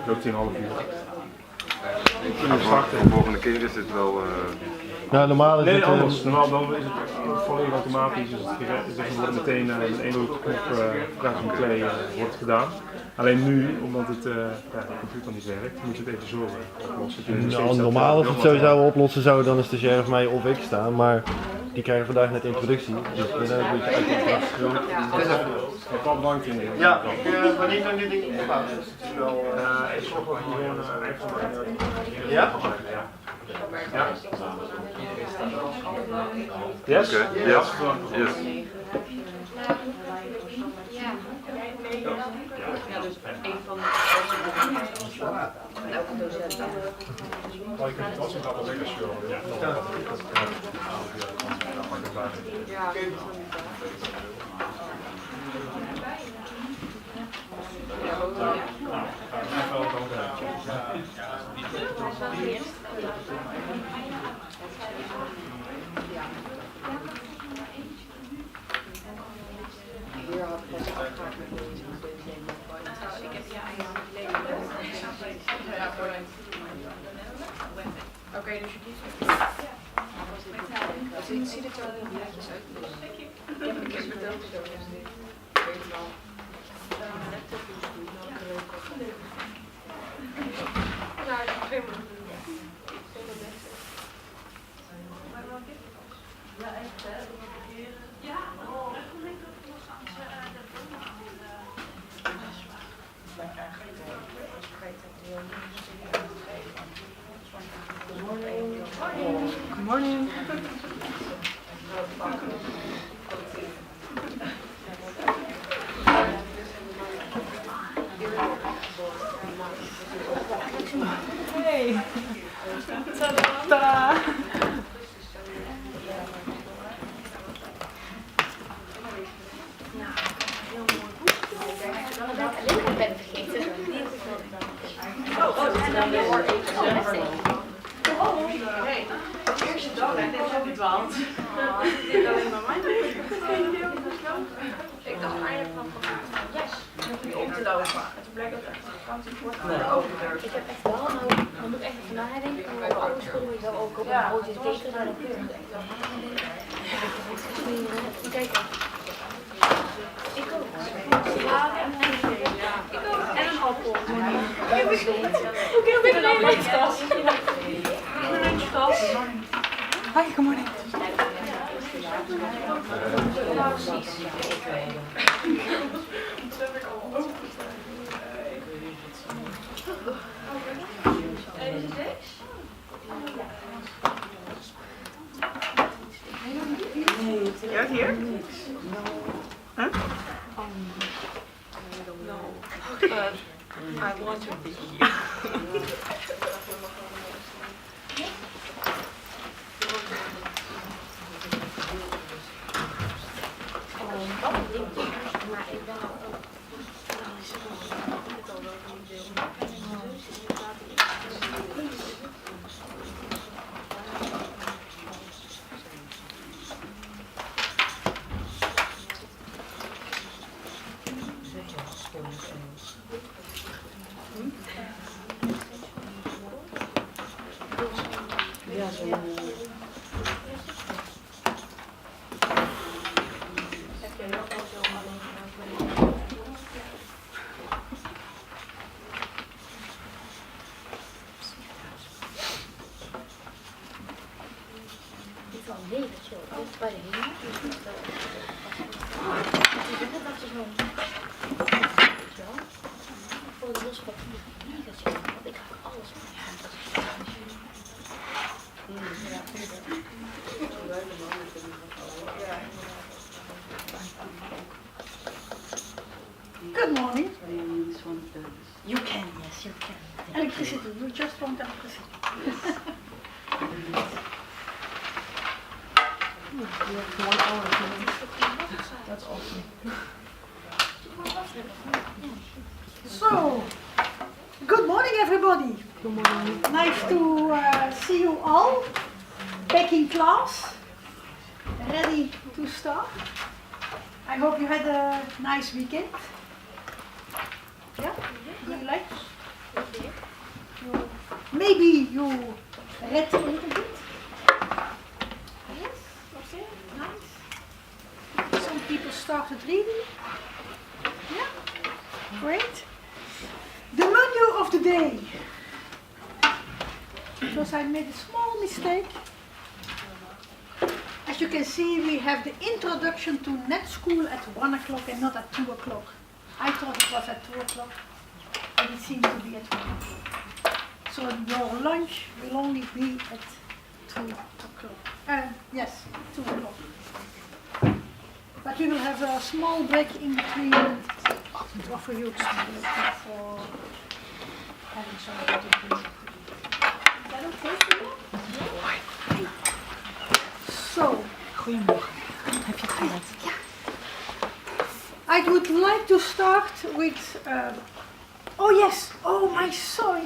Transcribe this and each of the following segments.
loopt hij een half uur. De volgende keer is het wel... Nou, normaal is nee, het... anders. Normaal dan is het volledig automatisch. Dus het wordt meteen met één knop van klei wordt gedaan. Alleen nu, omdat de computer niet werkt, moet je het even zo oplossen. Nou, normaal als het zo zou oplossen, zou dan een stagiair of mij of ik staan, maar die krijgen vandaag net introductie. Dus we zijn een beetje uit de kracht gespeeld. Ik heb wel bedankt in de Ja, wanneer kan dit ding opbouwen? Ik schrok wel gewoon Ja? Ja. Yes? Okay. Yes. Yes. Ja, dus een van de elke docent. Maar je kunt het als je gaat als ik als je Ja. Hier had ik best afgehaakt met deze. Ik heb ja oké, dus je kiest. Het ziet er wel netjes uit. Ik heb een keer verteld zo. Ja, echt hè? Ja, Good morning. Hey. Tada. Ik ben vergeten. Hey, eerste dag en dit heb je dwaald. Dit alleen maar mijn ik dacht eigenlijk van yes, niet op te lopen. En toen bleek dat echt een vakantie voor het Ik heb echt wel, nou, dan moet ik echt even nadenken. En op alle scholen moet je ook op een broodje eten naar de keur. Kijk, ik ook. Ja, ik ook. En een appel. Hoe heb ik een lunchtas? Een lunchtas. Hi, good morning. Ja, precies. Is het niks? Jij hier? Huh? I want to be here. Maar ik ben ook. Ja, zo. Nee, dat is wel. Dit bij de hemel. Ik denk dat ze zo. Voor de los papier. Nee, dat is wel. Want ik ga alles mee. Good morning. You can, yes, you can. Electricity, you just want electricity. You have 1 hour. That's awesome. So, good morning everybody. Good morning. Nice to see you all back in class, ready to start. I hope you had a nice weekend. Yeah? Do you like? maybe you read a little bit. Yes, okay, nice. Some people started reading. Yeah, great. The menu of the day. Because I made a small mistake. As you can see, we have the introduction to net school at 1 o'clock and not at 2 o'clock. I thought it was at 2 o'clock, but it seems to be at 1 o'clock. So your lunch will only be at 2 o'clock. Yes, 2 o'clock. But we will have a small break in between to offer you something for having something to drink. Is that okay for you? So, Goedemorgen. Heb je het gered? ja. I would like to start with. Oh yes. Oh my. Sorry.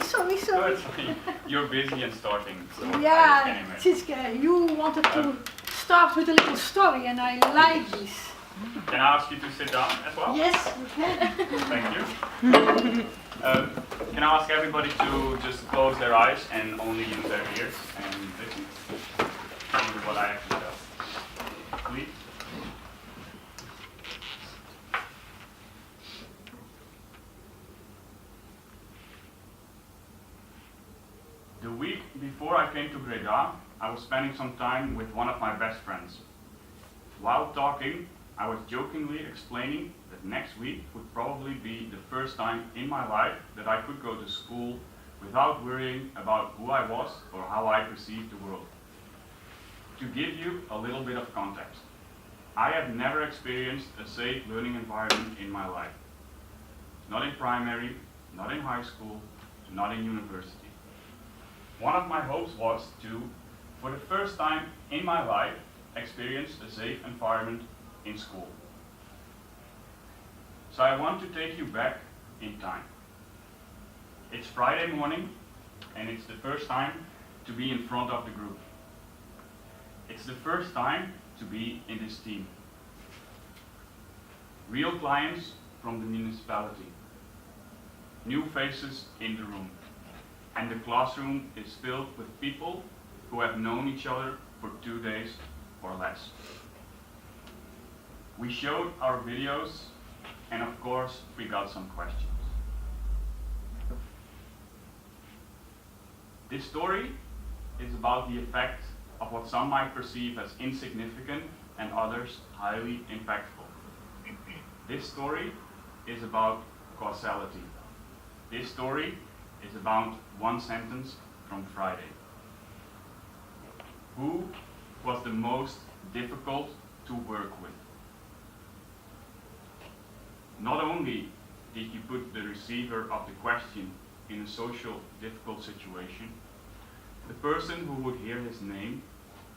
You're busy and starting. So Yeah, Siska, you wanted to start with a little story, and I like this. Can I ask you to sit down as well? Yes, you can. Thank you. Can I ask everybody to just close their eyes and only use their ears and listen to what I have to tell? Please. The week before I came to Breda, I was spending some time with one of my best friends. While talking, I was jokingly explaining that next week would probably be the first time in my life that I could go to school without worrying about who I was or how I perceived the world. To give you a little bit of context, I have never experienced a safe learning environment in my life. Not in primary, not in high school, not in university. One of my hopes was to, for the first time in my life, experience a safe environment in school. So I want to take you back in time. It's Friday morning, and it's the first time to be in front of the group. It's the first time to be in this team. Real clients from the municipality. New faces in the room. And the classroom is filled with people who have known each other for 2 days or less. We showed our videos, and of course, we got some questions. This story is about the effect of what some might perceive as insignificant and others highly impactful. This story is about causality. This story is about one sentence from Friday. Who was the most difficult to work with? Not only did you put the receiver of the question in a social difficult situation, the person who would hear his name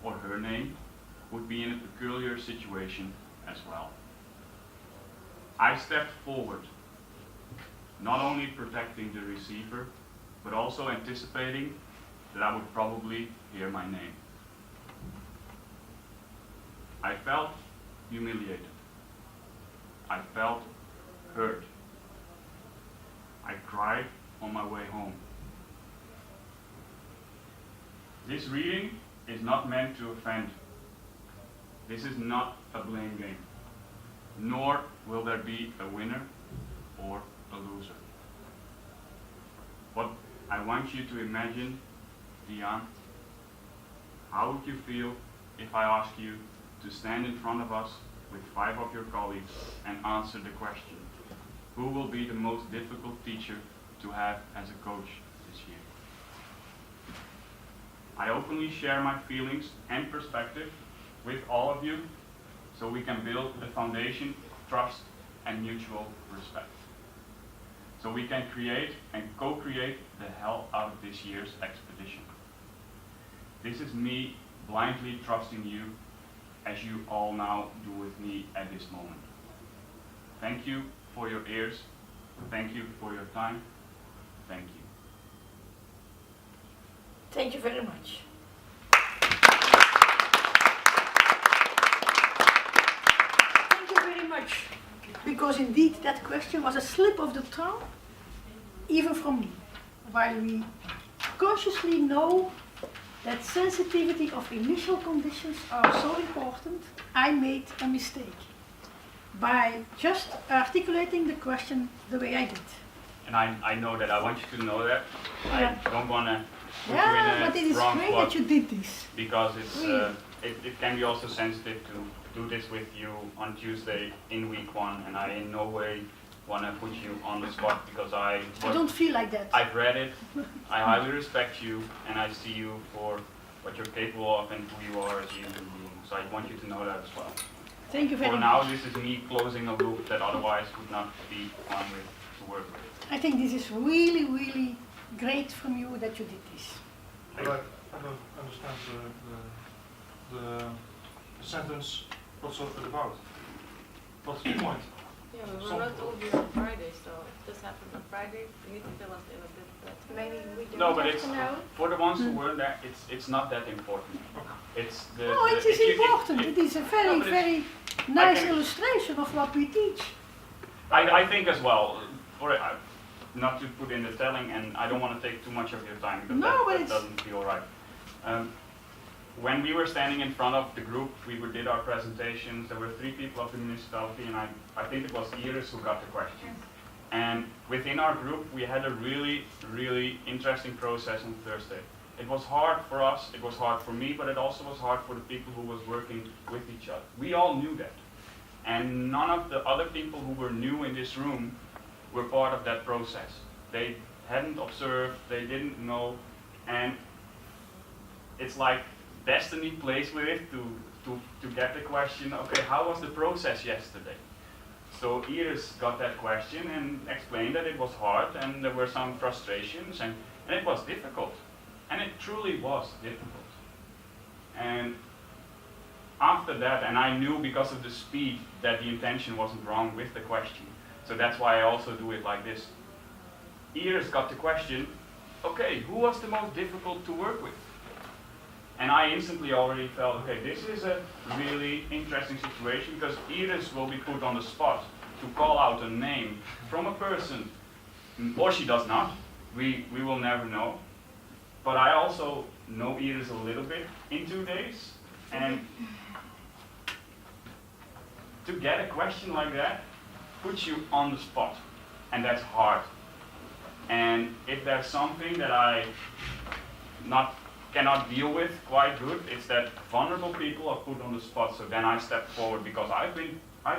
or her name would be in a peculiar situation as well. I stepped forward, not only protecting the receiver, but also anticipating that I would probably hear my name. I felt humiliated. I felt hurt. I cried on my way home. This reading is not meant to offend. This is not a blame game, nor will there be a winner or a loser. What I want you to imagine, Diane, how would you feel if I asked you to stand in front of us with 5 of your colleagues and answer the question, who will be the most difficult teacher to have as a coach this year? I openly share my feelings and perspective with all of you so we can build a foundation of trust and mutual respect. So we can create and co-create the hell out of this year's expedition. This is me blindly trusting you as you all now do with me at this moment. Thank you for your ears. Thank you for your time. Thank you. Thank you very much. Thank you very much. Because indeed that question was a slip of the tongue, even from me, while we consciously know that sensitivity of initial conditions are so important, I made a mistake by just articulating the question the way I did. And I know that. I want you to know that. Yeah. I don't want to put you Yeah, in a but it is wrong great spot that you did this. because it's Really. it can be also sensitive to do this with you on Tuesday in week 1, and I in no way want to put you on the spot because I don't feel like that. I've read it. I highly respect you, and I see you for what you're capable of and who you are as a human being. So I want you to know that as well. Thank you very For much. now, this is me closing a loop that otherwise would not be fun to work with. I think this is really, really great from you that you did this. But I don't understand the sentence, what's it about? What's the point? Yeah, we will not all be on Friday, so if this happened on Friday, we need to fill us in a bit better. Maybe we don't No, but have it's to know. for the ones who weren't there. It's not that important. It's the. No, it the- is if you- important. It is a very, but it's- very nice can- illustration of what we teach. I think as well. Not to put in the telling, and I don't want to take too much of your time because No, but that it's- doesn't feel right. When we were standing in front of the group, we did our presentations. There were 3 people of the municipality, and I think it was Iris who got the question. And within our group, we had a really, really interesting process on Thursday. It was hard for us, it was hard for me, but it also was hard for the people who was working with each other. We all knew that. And none of the other people who were new in this room were part of that process. They hadn't observed, they didn't know, and it's like destiny plays with it to get the question, okay, how was the process yesterday? So Iris got that question and explained that it was hard and there were some frustrations and it was difficult. And it truly was difficult. And after that, and I knew because of the speed that the intention wasn't wrong with the question. So that's why I also do it like this. Iris got the question, okay, who was the most difficult to work with? And I instantly already felt, okay, this is a really interesting situation because Iris will be put on the spot to call out a name from a person, or she does not. We will never know. But I also know Iris a little bit in 2 days, and to get a question like that puts you on the spot, and that's hard. And if there's something that I cannot deal with quite good, it's that vulnerable people are put on the spot. So then I step forward because I've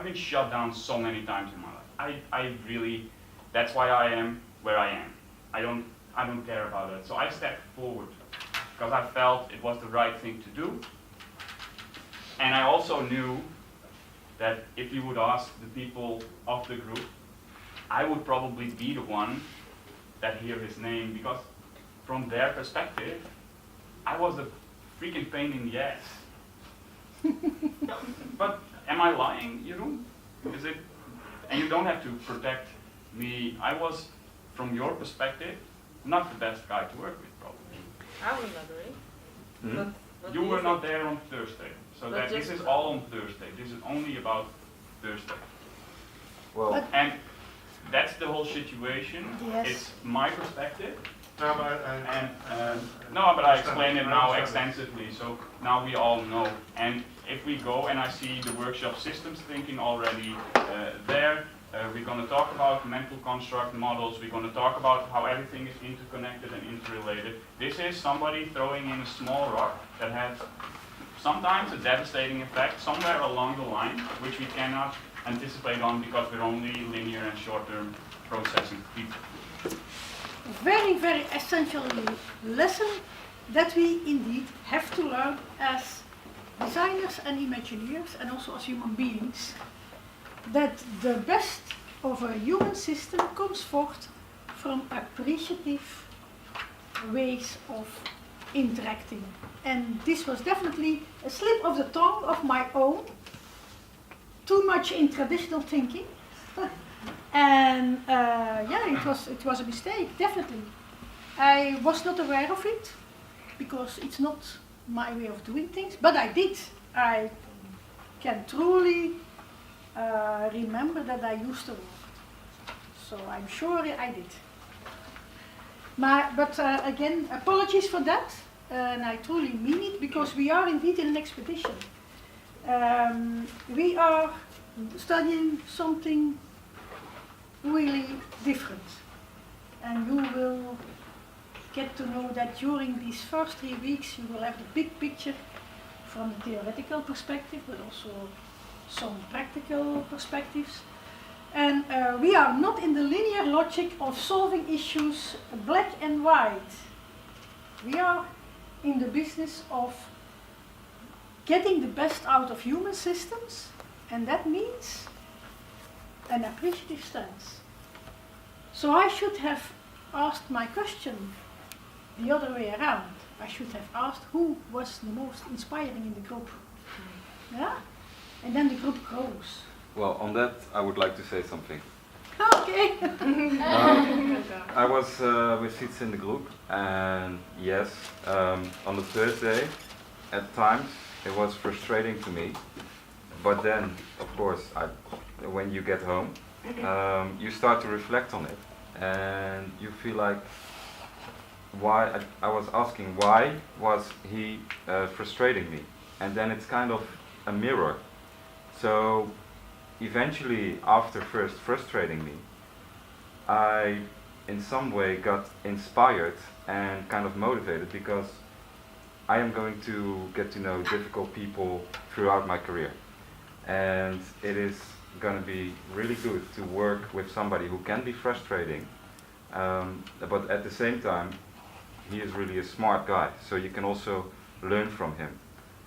been shut down so many times in my life. I really, that's why I am where I am. I don't care about it. So I stepped forward because I felt it was the right thing to do. And I also knew that if you would ask the people of the group, I would probably be the one that hear his name because from their perspective, I was a freaking pain in the ass. But am I lying, Jeroen? Is it? And you don't have to protect me. I was, from your perspective, not the best guy to work with, probably. I will elaborate. Hmm? But You were not there on Thursday, so But that this just- is all on Thursday. This is only about Thursday. Well, But- And that's the whole situation. Yes. It's my perspective. No, but And no, but I explain it now extensively, so now we all know. And if we go and I see the workshop systems thinking already there, we're going to talk about mental construct models, we're going to talk about how everything is interconnected and interrelated. This is somebody throwing in a small rock that has sometimes a devastating effect somewhere along the line, which we cannot anticipate on because we're only linear and short-term processing people. Very, very essential lesson that we indeed have to learn as designers and Imagineers and also as human beings, that the best of a human system comes forth from appreciative ways of interacting. And this was definitely a slip of the tongue of my own, too much in traditional thinking. And yeah, it was a mistake, definitely. I was not aware of it because it's not my way of doing things, but I did. I can truly remember that I used the word. So I'm sure I did. But again, apologies for that, and I truly mean it, because we are indeed in an expedition. We are studying something really different, and you will get to know that during these first 3 weeks you will have the big picture from the theoretical perspective, but also some practical perspectives. And we are not in the linear logic of solving issues black and white. We are in the business of getting the best out of human systems, and that means an appreciative stance. So I should have asked my question the other way around. I should have asked who was the most inspiring in the group. Yeah? And then the group grows. Well, on that, I would like to say something. Okay. I was with seats in the group, and yes, on the Thursday, at times, it was frustrating to me. But then, of course, when you get home, you start to reflect on it, and you feel like, why? I was asking, why was he frustrating me? And then it's kind of a mirror. So eventually, after first frustrating me, I in some way got inspired and kind of motivated, because I am going to get to know difficult people throughout my career. And it is going to be really good to work with somebody who can be frustrating, but at the same time, he is really a smart guy, so you can also learn from him.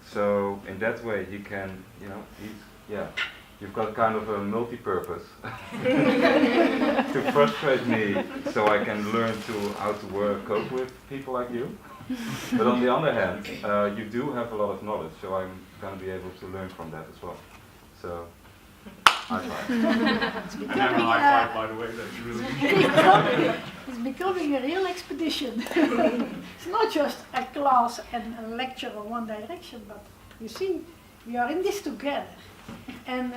So in that way, he can, you've got kind of a multi-purpose to frustrate me, so I can learn how to cope with people like you. But on the other hand, you do have a lot of knowledge, so I'm going to be able to learn from that as well. So, high five. And then a high five, by the way, that's really It's becoming a real expedition. It's not just a class and a lecture or one direction, but you see, we are in this together. And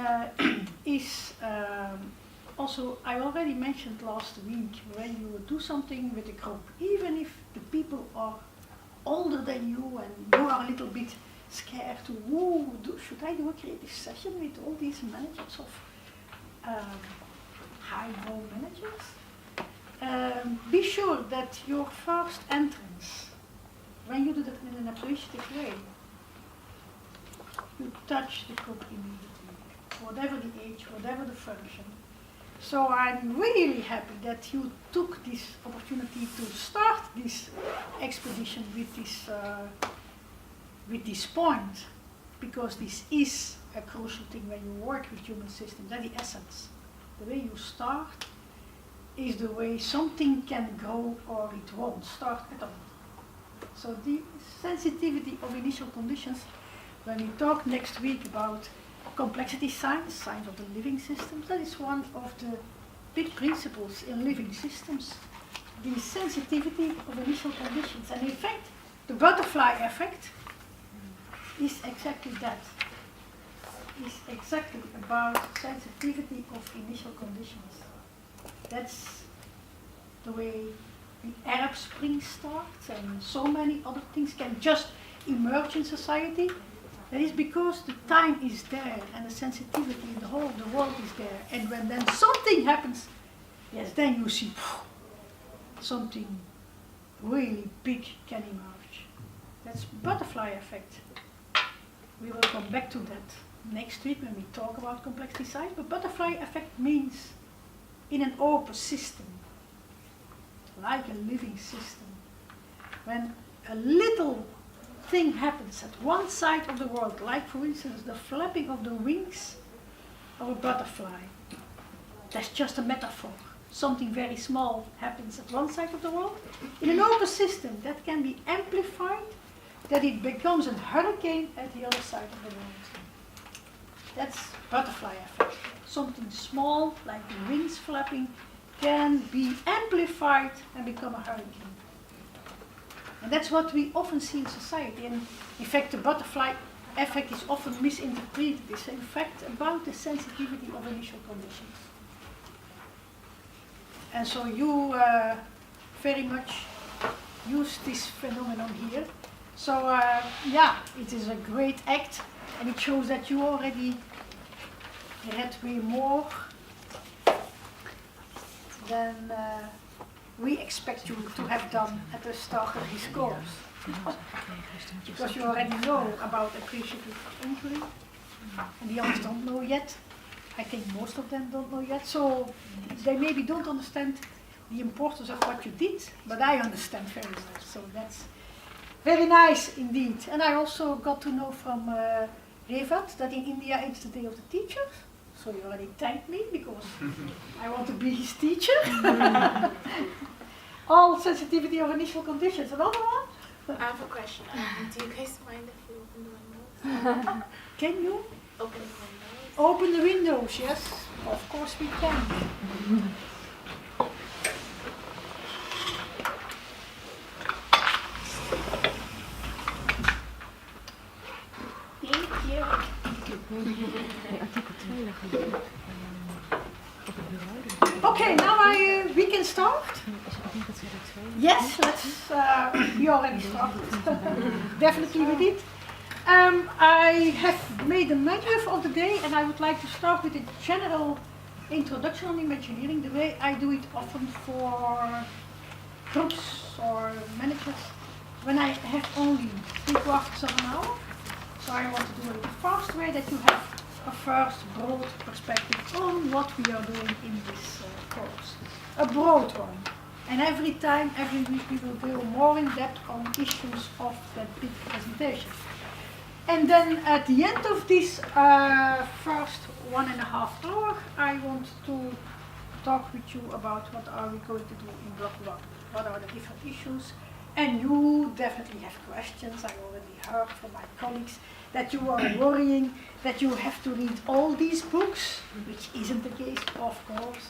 also, I already mentioned last week, when you do something with a group, even if the people are older than you and you are a little bit scared to, should I do a creative session with all these managers of high-low managers? Be sure that your first entrance, when you do that in an appreciative way, you touch the group immediately, whatever the age, whatever the function. So I'm really happy that you took this opportunity to start this expedition with this point, because this is a crucial thing when you work with human systems. That's the essence. The way you start is the way something can grow, or it won't start at all. So the sensitivity of initial conditions, when we talk next week about complexity science, science of the living systems, that is one of the big principles in living systems, the sensitivity of initial conditions. And in fact, the butterfly effect is exactly that. It's exactly about sensitivity of initial conditions. That's the way the Arab Spring starts, and so many other things can just emerge in society. That is because the time is there and the sensitivity in the whole of the world is there. And when then something happens, yes, then you see something really big can emerge. That's butterfly effect. We will come back to that next week when we talk about complexity science. But butterfly effect means in an open system, like a living system, when a little thing happens at one side of the world, like for instance the flapping of the wings of a butterfly. That's just a metaphor. Something very small happens at one side of the world. In an open system, that can be amplified, that it becomes a hurricane at the other side of the world. That's butterfly effect. Something small, like the wings flapping, can be amplified and become a hurricane. And that's what we often see in society. And in fact, the butterfly effect is often misinterpreted. It's in fact about the sensitivity of initial conditions. And so you very much use this phenomenon here. So yeah, it is a great act, and it shows that you already read way more than we expect you to have done at the start of this course. Because you already know about appreciative inquiry, and the others don't know yet. I think most of them don't know yet, so they maybe don't understand the importance of what you did, but I understand very well, so that's very nice indeed. And I also got to know from Revat that in India it's the day of the teachers, so he already thanked me because I want to be his teacher. All sensitivity of initial conditions. Another one? I have a question. Do you guys mind if we open the windows? Can you? Open the windows? Open the windows, yes. Of course we can. Thank you. Okay, now we can start. Yes, let's. We already started. Definitely we did. I have made a menu of the day, and I would like to start with a general introduction on Imagineering, the way I do it often for groups or managers when I have only 3/4 of an hour. So I want to do it the fast way, that you have a first broad perspective on what we are doing in this course. A broad one. And every week we will go more in depth on issues of that big presentation. And then at the end of this first 1.5 hours, I want to talk with you about what are we going to do in block 1. What are the different issues? And you definitely have questions. I already heard from my colleagues that you are worrying that you have to read all these books, which isn't the case, of course.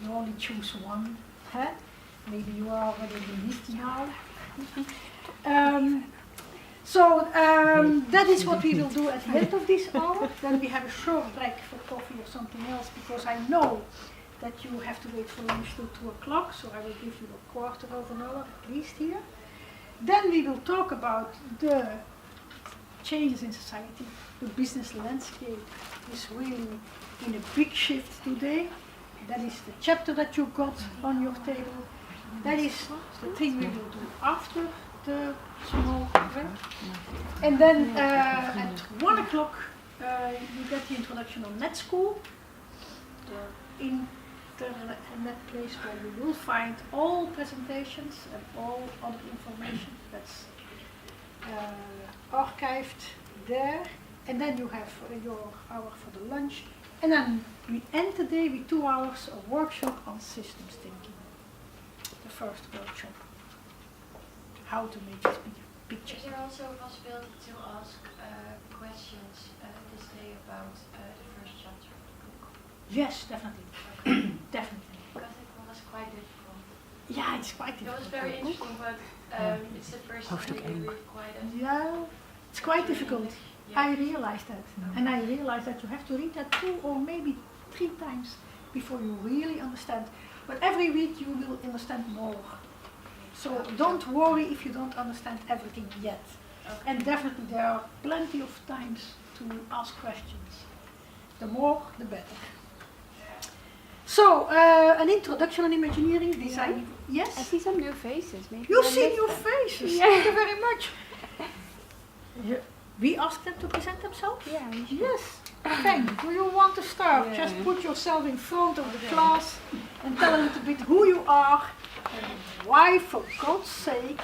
You only choose one. Huh? Maybe you are already in the list now. That is what we will do at the end of this hour. Then we have a short break for coffee or something else, because I know that you have to wait for lunch till 2 o'clock, so I will give you 1/4 of an hour at least here. Then we will talk about the changes in society. The business landscape is really in a big shift today. That is the chapter that you got on your table. That is the thing we will do after the small break. And then at 1 o'clock you get the introduction on Net School, the internet place where you will find all presentations and all other information that's archived there. And then you have your hour for the lunch. And then we end the day with 2 hours of workshop on systems thinking. The first workshop. How to make this picture. Is there also a possibility to ask questions this day about the first chapter of the book? Yes, definitely. Definitely. Because it was quite difficult. Yeah, it's quite difficult. It was very interesting, but it's the first time you read quite a... Yeah, it's quite difficult. Yeah. I realized that. And I realized that you have to read that 2 or maybe 3 times before you really understand. But every week you will understand more. So don't worry if you don't understand everything yet. Okay. And definitely there are plenty of times to ask questions. The more, the better. So, an introduction on Imagineering. Yes? I see some new faces. Maybe You see new faces. Yeah. Thank you very much. We ask them to present themselves? Yeah. Yes. Thank you. Do you want to start? Yeah. Just put yourself in front of the class and tell a little bit who you are and why, for God's sake,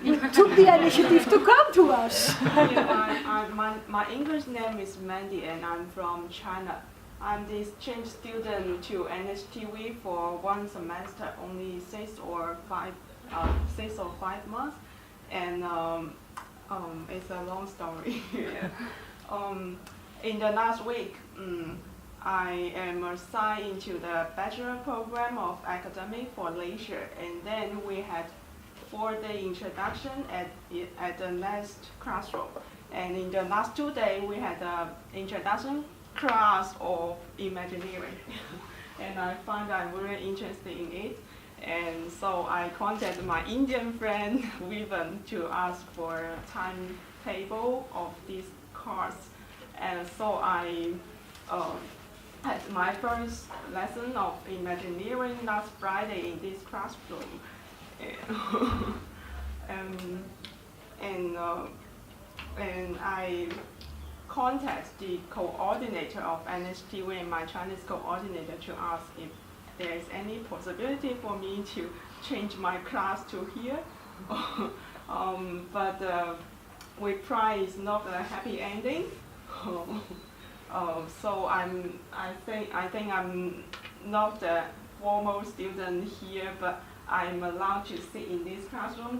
you took the initiative to come to us. My English name is Mandy and I'm from China. I'm the exchange student to NHTV for 1 semester, only 6 or 5 months, and it's a long story. In the last week, I am assigned into the bachelor program of academic for leisure, and then we had 4-day introduction at the last classroom, and in the last 2 days we had the introduction class of Imagineering. And I find I'm very interested in it, And so I contacted my Indian friend Vivian to ask for a timetable of this course. And so I had my first lesson of Imagineering last Friday in this classroom. And I contacted the coordinator of NHTV and my Chinese coordinator to ask if there is any possibility for me to change my class to here. But we try is not a happy ending. So I think I'm not a formal student here, but I'm allowed to sit in this classroom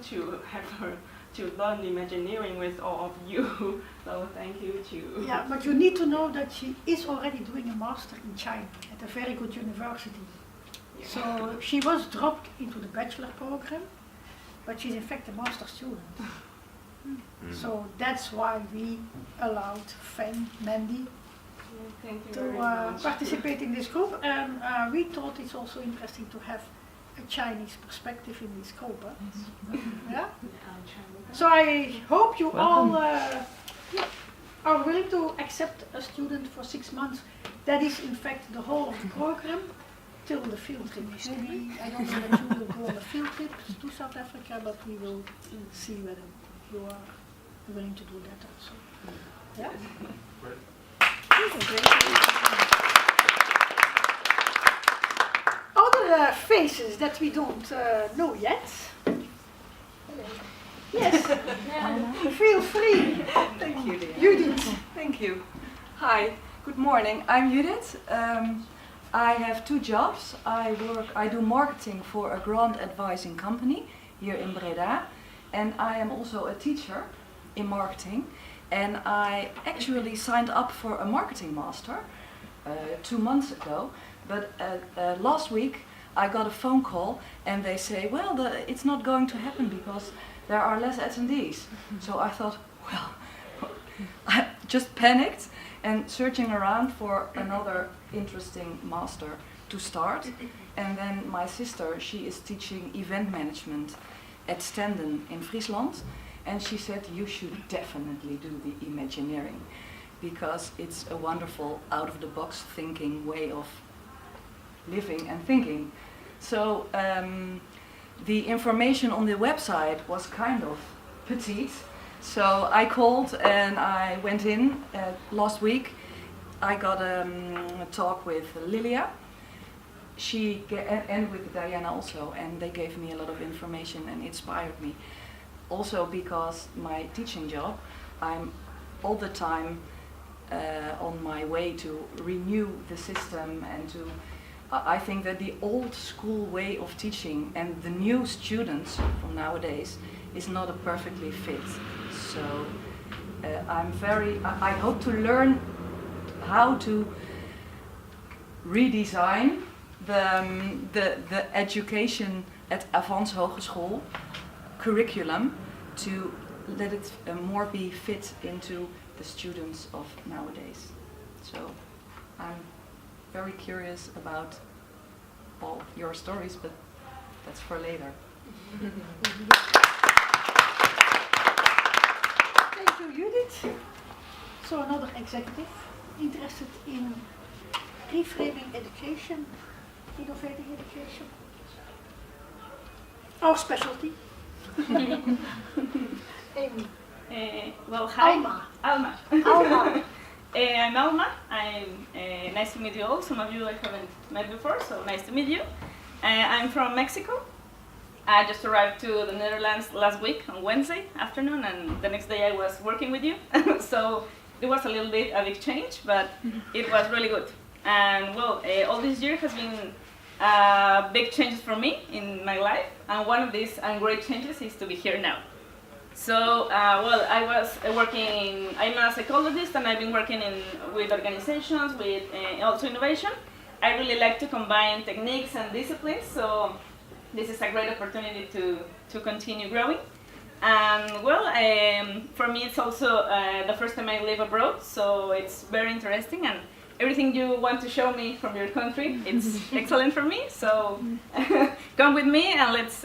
to learn Imagineering with all of you. So thank you to. Yeah, but you need to know that she is already doing a master in China at a very good university. Yeah. So she was dropped into the bachelor program, but she's in fact a master student. So that's why we allowed Mandy to participate in this group, and we thought it's also interesting to have a Chinese perspective in this group. Yeah? So I hope you all are willing to accept a student for 6 months. That is in fact the whole of the program till the field trip. Maybe I don't know that you will go on a field trip to South Africa, but we will see whether you are willing to do that also. Yeah? Other faces that we don't know yet. Yes, feel free. Thank you, dear. Judith. Thank you. Hi, good morning. I'm Judith. I have 2 jobs. I do marketing for a grant advising company here in Breda, and I am also a teacher in marketing. And I actually signed up for a marketing master 2 months ago, but last week I got a phone call and they say, well, it's not going to happen because there are less attendees. So I thought, well, I just panicked and searching around for another interesting master to start. And then my sister, she is teaching event management at Stenden in Friesland. And she said, you should definitely do the Imagineering because it's a wonderful out-of-the-box thinking way of living and thinking. So the information on the website was kind of petite. So I called and I went in last week. I got a talk with Lilia and with Diana also, and they gave me a lot of information and inspired me. Also because my teaching job, I'm all the time on my way to renew the system and to, I think that the old school way of teaching and the new students from nowadays is not a perfectly fit. So I hope to learn how to redesign the education at Avans Hogeschool curriculum to let it more be fit into the students of nowadays. So I'm very curious about all your stories, but that's for later. Thank you, Judith. So another executive interested in reframing education, innovating education. Our specialty. Amy. Well, hi. Alma. I'm Alma. I'm nice to meet you all. Some of you I haven't met before, so nice to meet you. I'm from Mexico. I just arrived to the Netherlands last week on Wednesday afternoon, and the next day I was working with you. So it was a big change, but it was really good. And well, all this year has been big changes for me in my life, and one of these great changes is to be here now. So, well, I was working, I'm a psychologist and I've been working with organizations, with also innovation. I really like to combine techniques and disciplines, so this is a great opportunity to continue growing. And well, for me it's also the first time I live abroad, so it's very interesting, and everything you want to show me from your country, it's excellent for me. So come with me and let's